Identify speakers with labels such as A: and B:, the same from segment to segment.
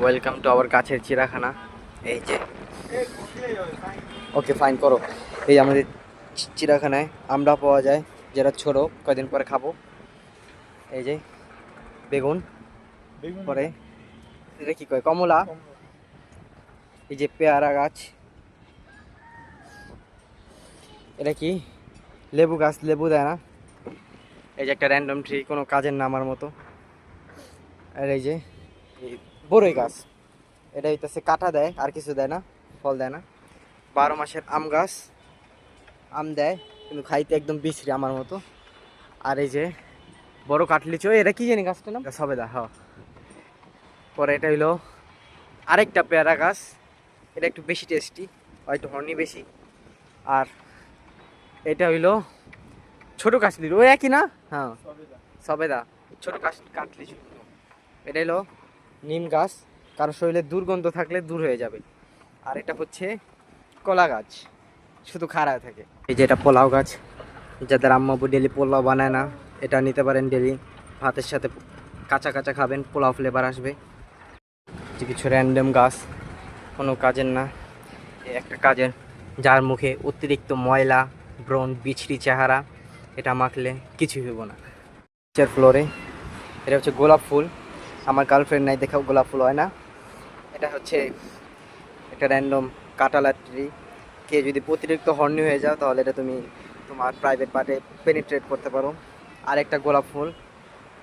A: Welcome to our গাছের চিড়াখানা। এই যে ওকে ফাইন করো। এই আমাদের চিড়াখানায় আমরা পাওয়া যায়, যেটা ছোট, কয়দিন পরে খাবো। এই যে বেগুন, পরে এটা কি কয়, কমলা। এই যে পেয়ারা গাছ, এটা কি লেবু গাছ, লেবু দেয় না। এই যে একটা র্যান্ডম ট্রি, কোনো কাজের না আমার মতো। আর এই যে এই বড়ই গাছ, এটা হইতেছে কাঁটা দেয়, আর কিছু দেয় না, ফল দেয় না। 12 মাসের আম গাছ, আম দেয় কিন্তু খাইতে একদম বিশ্রী আমার মতো। আর এই যে বড় কাঠলিচু, এটা কি জানি গাছটার নাম, সবেদা। হ্যাঁ, পরে এটা হইলো আরেকটা পেয়ারা গাছ, এটা একটু বেশি টেস্টি, হয়তো হর্নি বেশি। আর এটা হইলো ছোট কাঠলিচু, ওই একই না? হ্যাঁ, সবেদা, ছোট কাঠলিচু। এটা হইলো নিম গাছ, কারো শরীরে দুর্গন্ধ থাকলে দূর হয়ে যাবে। আর এটা হচ্ছে কলা গাছ, শুধু খাড়ায় থাকে। এই যে এটা পোলাও গাছ, যাদের আম্মাবু ডেলি পোলাও বানায় না, এটা নিতে পারেন ডেলি ভাতের সাথে, কাঁচা কাঁচা খাবেন, পোলাও ফ্লেভার আসবে। যে কিছু র্যান্ডম গাছ, কোনো কাজের না। এই একটা কাজের, যার মুখে অতিরিক্ত ময়লা, ব্রণ, বিছড়ি চেহারা, এটা মাখলে কিছুই হইব না। নিচের ফ্লোরে এটা হচ্ছে গোলাপ ফুল। আমার গার্লফ্রেন্ড নাই দেখাও গোলাপ ফুল হয় না। এটা হচ্ছে একটা র্যান্ডম কাটালা ট্রি। কে যদি অতিরিক্ত হর্নি হয়ে যাও, তাহলে এটা তুমি তোমার প্রাইভেট পার্টে পেনিট্রেট করতে পারো। আর একটা গোলাপ ফুল,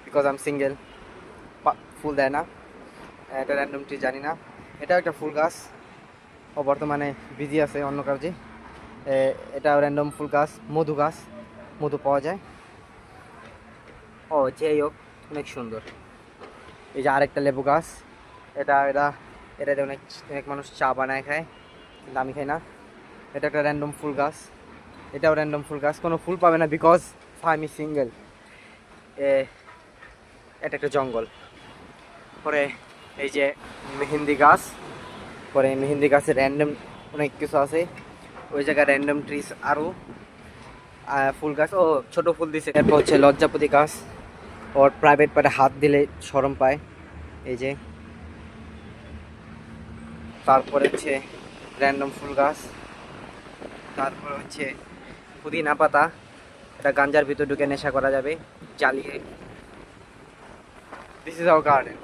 A: বিকজ আই এম সিঙ্গেল, ফুল দেয় না। এটা র্যান্ডম ট্রি জানি না। এটাও একটা ফুল গাছ, ও বর্তমানে বিজি আছে অন্য কাজে। এটাও র্যান্ডম ফুল গাছ, মধু গাছ, মধু পাওয়া যায়। ও যাই হোক, অনেক সুন্দর। এই যে আরেকটা লেবু গাছ, এটা এটা এটাতে অনেক অনেক মানুষ চা বানায় খায়, কিন্তু আমি খাই না। এটা একটা র্যান্ডম ফুল গাছ, এটাও র্যান্ডম ফুল গাছ, কোনো ফুল পাবে না বিকজ আমি সিঙ্গেল। এটা একটা জঙ্গল। পরে এই যে মেহেন্দি গাছ, পরে মেহেন্দি গাছের র্যান্ডম অনেক কিছু আছে, ওই জায়গায় র্যান্ডম ট্রিস আরও। ফুল গাছ, ও ছোটো ফুল দিছে। এরপর হচ্ছে লজ্জাপতি গাছ, ওর প্রাইভেট পার্টে হাত দিলে শরম পায়। এই যে, তারপরে হচ্ছে র্যান্ডম ফুল গাছ, তারপর হচ্ছে পুদিনা পাতা, এটা গাঞ্জার ভিতর ঢুকে নেশা করা যাবে জ্বালিয়ে। This is our garden.